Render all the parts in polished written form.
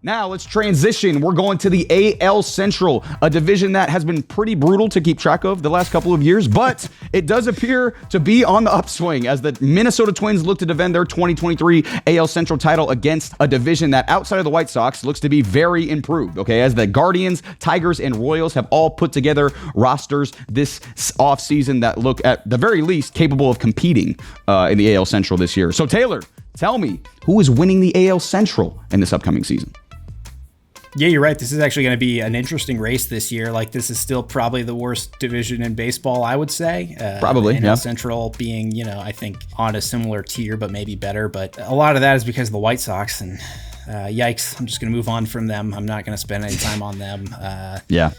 Now let's transition. We're going to the AL Central, a division that has been pretty brutal to keep track of the last couple of years, but it does appear to be on the upswing as the Minnesota Twins look to defend their 2023 AL Central title against a division that outside of the White Sox looks to be very improved, okay? As the Guardians, Tigers, and Royals have all put together rosters this offseason that look at the very least capable of competing in the AL Central this year. So Taylor, tell me, who is winning the AL Central in this upcoming season? Yeah, you're right. This is actually going to be an interesting race this year. Like, this is still probably the worst division in baseball, I would say. Probably, NL yeah. Central being, I think on a similar tier, but maybe better. But a lot of that is because of the White Sox. And yikes, I'm just going to move on from them. I'm not going to spend any time on them. Yeah.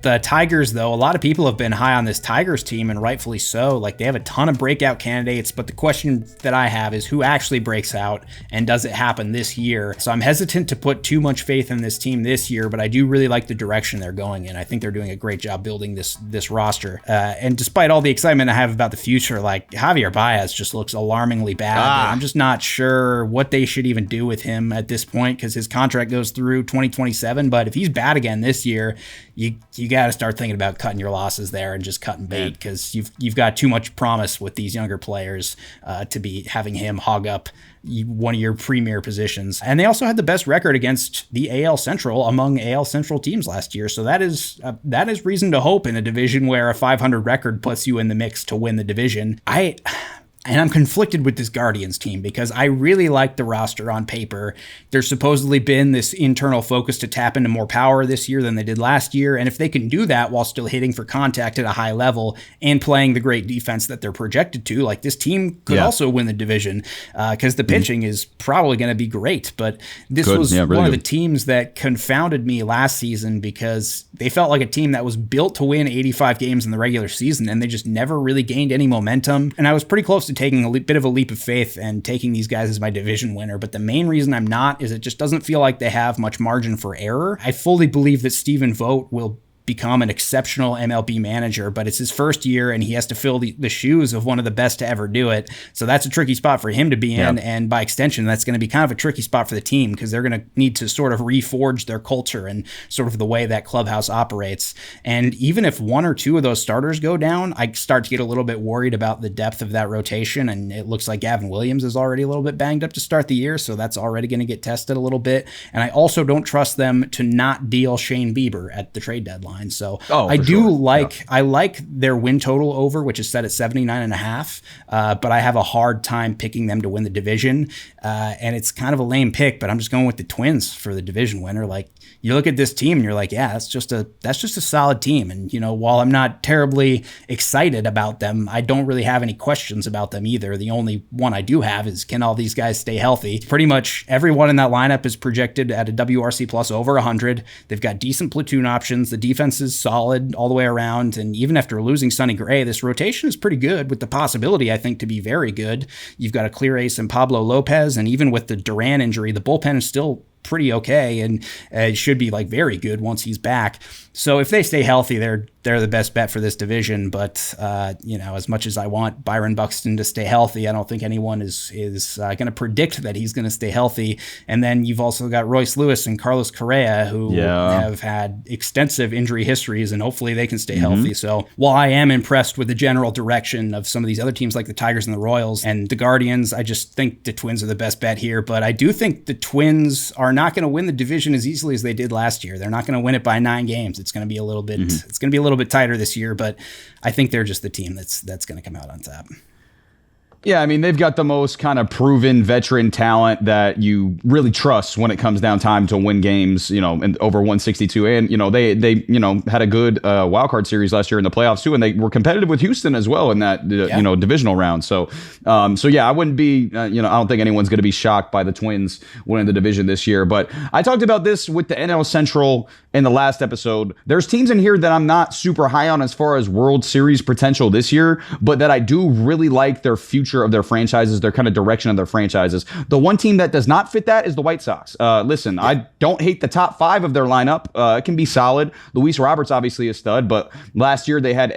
The Tigers, though, a lot of people have been high on this Tigers team, and rightfully so. Like, they have a ton of breakout candidates, but the question that I have is who actually breaks out, and does it happen this year? So I'm hesitant to put too much faith in this team this year, but I do really like the direction they're going in. I think they're doing a great job building this roster. And despite all the excitement I have about the future, like, Javier Baez just looks alarmingly bad. I'm just not sure what they should even do with him at this point because his contract goes through 2027. But if he's bad again this year, you got to start thinking about cutting your losses there and just cutting bait because you've got too much promise with these younger players to be having him hog up one of your premier positions. And they also had the best record against the AL Central among AL Central teams last year. So that is reason to hope in a division where a 500 record puts you in the mix to win the division. And I'm conflicted with this Guardians team because I really like the roster on paper. There's supposedly been this internal focus to tap into more power this year than they did last year. And if they can do that while still hitting for contact at a high level and playing the great defense that they're projected to, like this team could also win the division because the pitching is probably going to be great. But this was really one of the teams that confounded me last season because they felt like a team that was built to win 85 games in the regular season and they just never really gained any momentum. And I was pretty close to taking a bit of a leap of faith and taking these guys as my division winner. But the main reason I'm not is it just doesn't feel like they have much margin for error. I fully believe that Stephen Vogt will become an exceptional MLB manager, but it's his first year and he has to fill the shoes of one of the best to ever do it. So that's a tricky spot for him to be in. And by extension, that's going to be kind of a tricky spot for the team because they're going to need to sort of reforge their culture and sort of the way that clubhouse operates. And even if one or two of those starters go down, I start to get a little bit worried about the depth of that rotation. And it looks like Gavin Williams is already a little bit banged up to start the year. So that's already going to get tested a little bit. And I also don't trust them to not deal Shane Bieber at the trade deadline. So I like their win total over, which is set at 79.5. But I have a hard time picking them to win the division. And it's kind of a lame pick, but I'm just going with the Twins for the division winner. Like, you look at this team and you're like, yeah, that's just a solid team. And, while I'm not terribly excited about them, I don't really have any questions about them either. The only one I do have is, can all these guys stay healthy? Pretty much everyone in that lineup is projected at a WRC plus over 100. They've got decent platoon options. The defense is solid all the way around. And even after losing Sonny Gray, this rotation is pretty good with the possibility, I think, to be very good. You've got a clear ace in Pablo Lopez. And even with the Duran injury, the bullpen is still pretty okay, and it should be like very good once he's back. So if they stay healthy, they're the best bet for this division. But as much as I want Byron Buxton to stay healthy, I don't think anyone is going to predict that he's going to stay healthy. And then you've also got Royce Lewis and Carlos Correa, who have had extensive injury histories, and hopefully they can stay healthy. So while I am impressed with the general direction of some of these other teams like the Tigers and the Royals and the Guardians, I just think the Twins are the best bet here. But I do think the Twins are not going to win the division as easily as they did last year. They're not going to win it by 9 games. It's going to be a little bit. It's going to be a little bit tighter this year, but I think they're just the team that's going to come out on top. Yeah, I mean, they've got the most kind of proven veteran talent that you really trust when it comes down time to win games, and over 162. And, they had a good wild card series last year in the playoffs too. And they were competitive with Houston as well in that, divisional round. So I wouldn't be, I don't think anyone's going to be shocked by the Twins winning the division this year. But I talked about this with the NL Central in the last episode. There's teams in here that I'm not super high on as far as World Series potential this year, but that I do really like their future future of their franchises, their kind of direction of their franchises. The one team that does not fit that is the White Sox. Listen, I don't hate the top 5 of their lineup. It can be solid. Luis Roberts, obviously a stud, but last year they had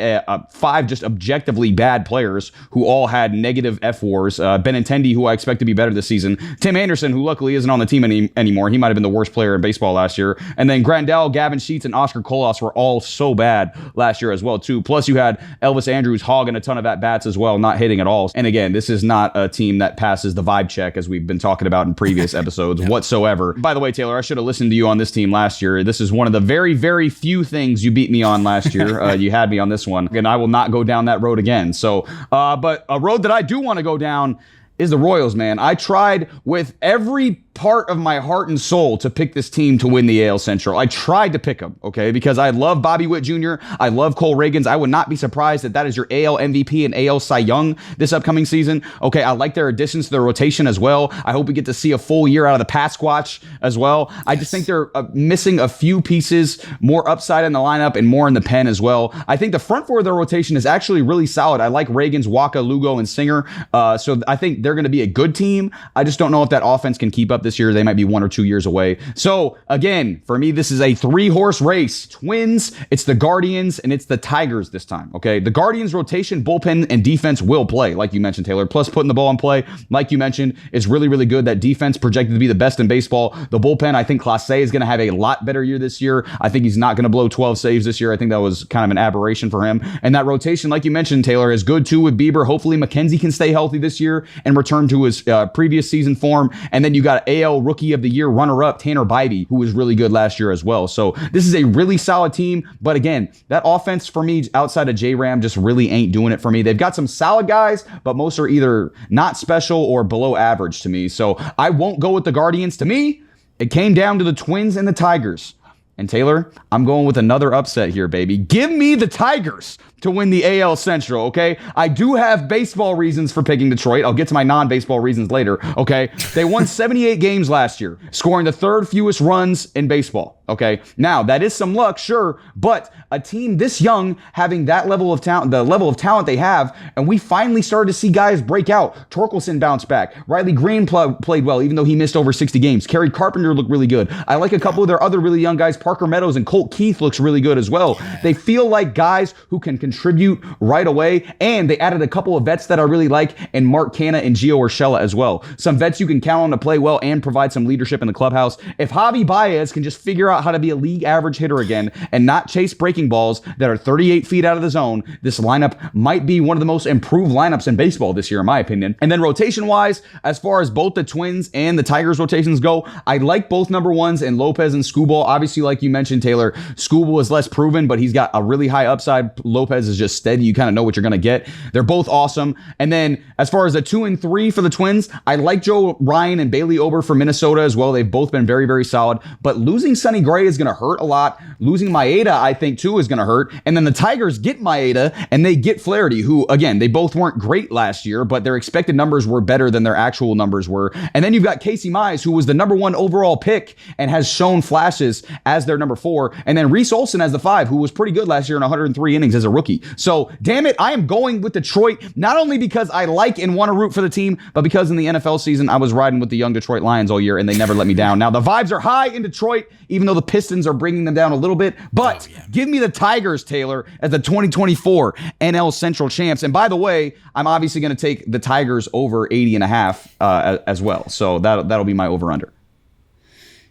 5 just objectively bad players who all had negative F-wars. Benintendi, who I expect to be better this season. Tim Anderson, who luckily isn't on the team anymore. He might have been the worst player in baseball last year. And then Grandal, Gavin Sheets, and Oscar Colas were all so bad last year as well, too. Plus, you had Elvis Andrews hogging a ton of at-bats as well, not hitting at all. And again, this is not a team that passes the vibe check, as we've been talking about in previous episodes whatsoever. By the way, Taylor, I should have listened to you on this team last year. This is one of the very, very few things you beat me on last year. You had me on this one, and I will not go down that road again. So, but a road that I do want to go down is the Royals, man. I tried with every part of my heart and soul to pick this team to win the AL Central. I tried to pick them, okay, because I love Bobby Witt Jr. I love Cole Reagans. I would not be surprised that is your AL MVP and AL Cy Young this upcoming season. Okay, I like their additions to their rotation as well. I hope we get to see a full year out of the Pasquatch as well. I just think they're missing a few pieces, more upside in the lineup and more in the pen as well. I think the front four of their rotation is actually really solid. I like Reagans, Waka, Lugo, and Singer. So I think they're going to be a good team. I just don't know if that offense can keep up this year. They might be 1 or 2 years away. So again, for me, this is a 3-horse race. Twins, it's the Guardians, and it's the Tigers this time. Okay, the Guardians rotation, bullpen, and defense will play, like you mentioned, Taylor. Plus, putting the ball in play, like you mentioned, is really, really good. That defense projected to be the best in baseball. The bullpen, I think Clase is going to have a lot better year this year. I think he's not going to blow 12 saves this year. I think that was kind of an aberration for him. And that rotation, like you mentioned, Taylor, is good too with Bieber. Hopefully, McKenzie can stay healthy this year and return to his previous season form. And then you got AL Rookie of the Year runner-up Tanner Bybee, who was really good last year as well. So this is a really solid team. But again, that offense for me outside of J-Ram just really ain't doing it for me. They've got some solid guys, but most are either not special or below average to me. So I won't go with the Guardians. To me, it came down to the Twins and the Tigers. And Taylor, I'm going with another upset here, baby. Give me the Tigers to win the AL Central, okay? I do have baseball reasons for picking Detroit. I'll get to my non-baseball reasons later, okay? They won 78 games last year, scoring the 3rd fewest runs in baseball, okay? Now, that is some luck, sure, but a team this young having that level of talent, the level of talent they have, and we finally started to see guys break out. Torkelson bounced back. Riley Green played well, even though he missed over 60 games. Kerry Carpenter looked really good. I like a couple of their other really young guys. Parker Meadows and Colt Keith looks really good as well. They feel like guys who can contribute right away, and they added a couple of vets that I really like, and Mark Canna and Gio Urshela as well. Some vets you can count on to play well and provide some leadership in the clubhouse. If Javi Baez can just figure out how to be a league average hitter again and not chase breaking balls that are 38 feet out of the zone, this lineup might be one of the most improved lineups in baseball this year, in my opinion. And then rotation-wise, as far as both the Twins and the Tigers rotations go, I like both number ones in Lopez and Skubal. Obviously, like you mentioned, Taylor, Skubal is less proven, but he's got a really high upside. Lopez is just steady. You kind of know what you're going to get. They're both awesome. And then as far as the 2 and 3 for the Twins, I like Joe Ryan and Bailey Ober for Minnesota as well. They've both been very, very solid. But losing Sonny Gray is going to hurt a lot. Losing Maeda, I think, too, is going to hurt. And then the Tigers get Maeda and they get Flaherty, who, again, they both weren't great last year, but their expected numbers were better than their actual numbers were. And then you've got Casey Mize, who was the number 1 overall pick and has shown flashes as their number 4. And then Reese Olson as the 5, who was pretty good last year in 103 innings as a rookie. So, damn it, I am going with Detroit, not only because I like and want to root for the team, but because in the NFL season, I was riding with the young Detroit Lions all year, and they never let me down. Now, the vibes are high in Detroit, even though the Pistons are bringing them down a little bit. But give me the Tigers, Taylor, as the 2024 NL Central champs. And by the way, I'm obviously going to take the Tigers over 80.5 as well. So that'll be my over-under.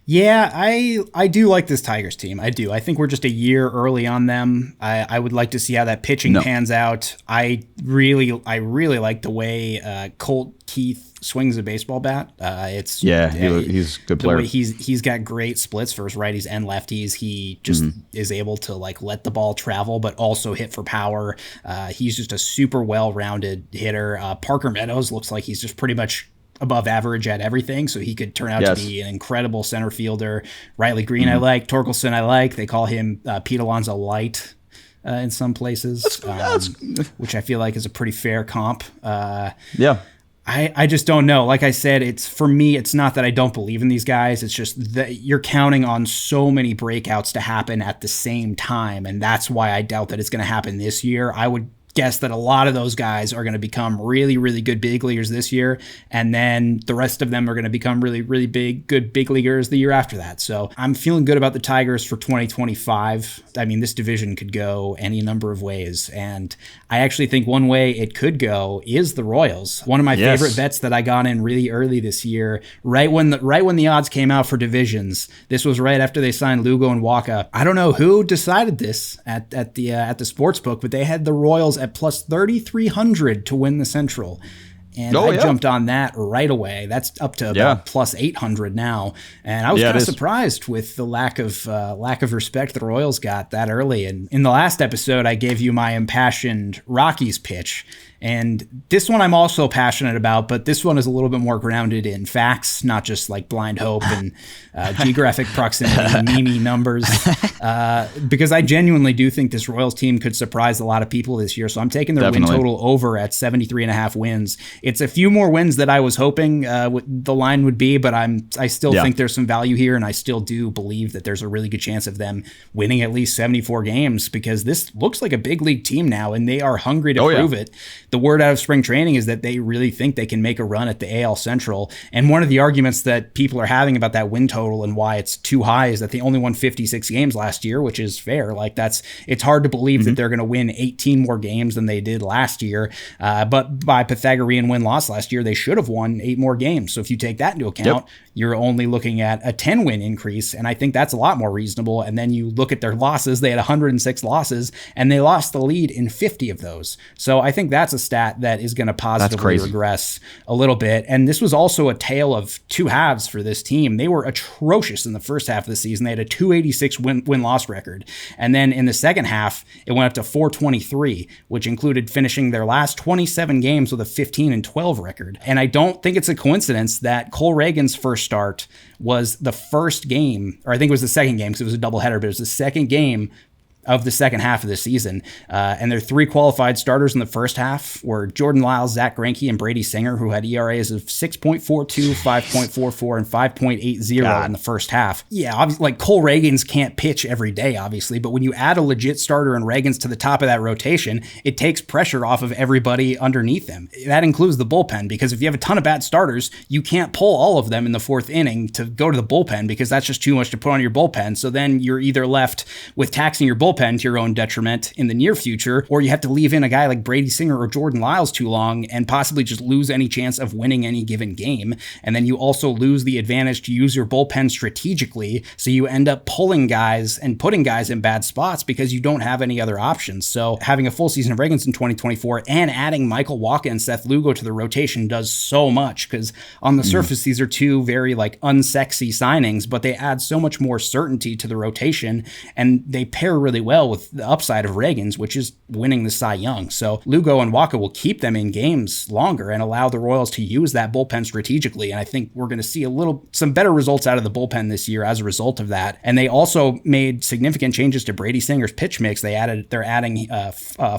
Yeah, I do like this Tigers team. I do. I think we're just a year early on them. I would like to see how that pitching pans out. I really like the way Colt Keith swings a baseball bat. He's a good player. He's got great splits for his righties and lefties. He just is able to like let the ball travel, but also hit for power. He's just a super well-rounded hitter. Parker Meadows looks like he's just pretty much above average at everything, so he could turn out to be an incredible center fielder. Riley Green, I like. Torkelson, I like. They call him Pete Alonso Light in some places, which I feel like is a pretty fair comp. I just don't know. Like I said, it's for me, it's not that I don't believe in these guys. It's just that you're counting on so many breakouts to happen at the same time, and that's why I doubt that it's going to happen this year. I would guess that a lot of those guys are going to become really, really good big leaguers this year. And then the rest of them are going to become really, really good big leaguers the year after that. So I'm feeling good about the Tigers for 2025. I mean, this division could go any number of ways. And I actually think one way it could go is the Royals. One of my favorite bets that I got in really early this year, right when the odds came out for divisions. This was right after they signed Lugo and Waka. I don't know who decided this at the sports book, but they had the Royals at plus 3,300 to win the Central. And I jumped on that right away. That's up to about plus 800 now. And I was kind of surprised with the lack of respect the Royals got that early. And in the last episode, I gave you my impassioned Rockies pitch. And this one I'm also passionate about, but this one is a little bit more grounded in facts, not just like blind hope and geographic proximity, meme numbers. Because I genuinely do think this Royals team could surprise a lot of people this year. So I'm taking their win total over at 73.5 wins. It's a few more wins that I was hoping the line would be, but I still think there's some value here, and I still do believe that there's a really good chance of them winning at least 74 games because this looks like a big league team now, and they are hungry to prove it. The word out of spring training is that they really think they can make a run at the AL Central. And one of the arguments that people are having about that win total and why it's too high is that they only won 56 games last year, which is fair. Like it's hard to believe that they're going to win 18 more games than they did last year. But by Pythagorean win-loss last year, they should have won 8 more games. So if you take that into account, you're only looking at a 10-win increase. And I think that's a lot more reasonable. And then you look at their losses. They had 106 losses, and they lost the lead in 50 of those. So I think that's a stat that is going to positively regress a little bit. And this was also a tale of two halves for this team. They were atrocious in the first half of the season. They had a 286 win-loss record. And then in the second half, it went up to 423, which included finishing their last 27 games with a 15-12 record. And I don't think it's a coincidence that Cole Reagan's first start was the first game, or I think it was the second game because it was a doubleheader, but it was the second game of the second half of the season. And their 3 qualified starters in the first half were Jordan Lyles, Zach Greinke, and Brady Singer, who had ERAs of 6.42, 5.44, and 5.80 in the first half. Yeah, obviously, like Cole Reagans can't pitch every day, obviously, but when you add a legit starter and Reagans to the top of that rotation, it takes pressure off of everybody underneath them. That includes the bullpen, because if you have a ton of bad starters, you can't pull all of them in the 4th inning to go to the bullpen because that's just too much to put on your bullpen. So then you're either left with taxing your bullpen to your own detriment in the near future, or you have to leave in a guy like Brady Singer or Jordan Lyles too long and possibly just lose any chance of winning any given game. And then you also lose the advantage to use your bullpen strategically, so you end up pulling guys and putting guys in bad spots because you don't have any other options. So having a full season of Reagans in 2024 and adding Michael Wacha and Seth Lugo to the rotation does so much, because on the surface, these are two very like unsexy signings, but they add so much more certainty to the rotation, and they pair really well with the upside of Reagans, which is winning the Cy Young. So Lugo and Wacha will keep them in games longer and allow the Royals to use that bullpen strategically. And I think we're going to see some better results out of the bullpen this year as a result of that. And they also made significant changes to Brady Singer's pitch mix. They're adding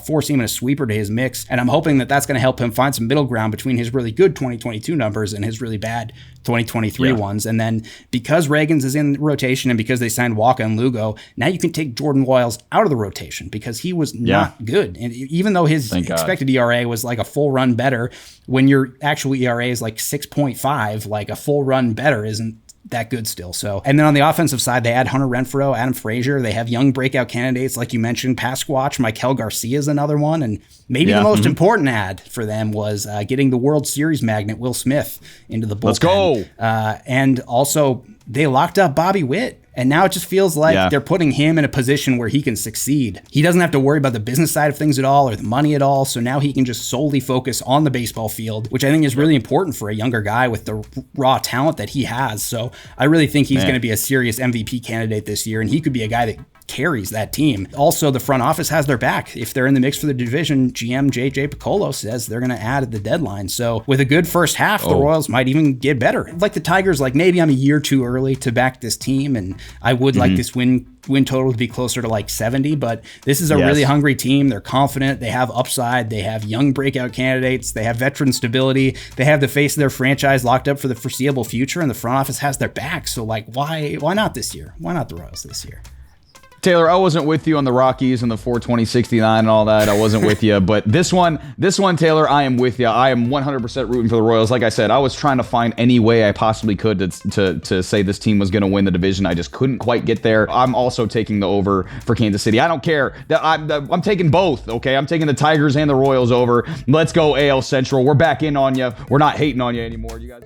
four seam and a sweeper to his mix. And I'm hoping that that's going to help him find some middle ground between his really good 2022 numbers and his really bad 2023 ones. And then because Reagans is in rotation and because they signed Wacha and Lugo, now you can take Jordan Lyles out of the rotation because he was not good. And even though his expected ERA was like a full run better, when your actual ERA is like 6.5, like a full run better isn't that good still. So, and then on the offensive side, they add Hunter Renfroe, Adam Frazier. They have young breakout candidates, like you mentioned, Pasquatch, Mikel Garcia is another one. And maybe the most important ad for them was getting the World Series magnet, Will Smith, into the bullpen. Let's go. And also they locked up Bobby Witt. And now it just feels like they're putting him in a position where he can succeed. He doesn't have to worry about the business side of things at all or the money at all. So now he can just solely focus on the baseball field, which I think is really important for a younger guy with the raw talent that he has. So I really think he's going to be a serious MVP candidate this year. And he could be a guy that carries that team. Also, the front office has their back. If they're in the mix for the division, GM JJ Piccolo says they're going to add at the deadline. So with a good first half, the Royals might even get better. Like the Tigers, like maybe I'm a year too early to back this team, and I would like this win total to be closer to like 70, but this is a really hungry team. They're confident. They have upside. They have young breakout candidates. They have veteran stability. They have the face of their franchise locked up for the foreseeable future, and the front office has their back. So like, why not this year? Why not the Royals this year? Taylor, I wasn't with you on the Rockies and the 420-69 and all that. I wasn't with you, but this one, Taylor, I am with you. I am 100% rooting for the Royals. Like I said, I was trying to find any way I possibly could to say this team was going to win the division. I just couldn't quite get there. I'm also taking the over for Kansas City. I don't care. I'm taking both, okay? I'm taking the Tigers and the Royals over. Let's go AL Central. We're back in on you. We're not hating on you anymore. You guys.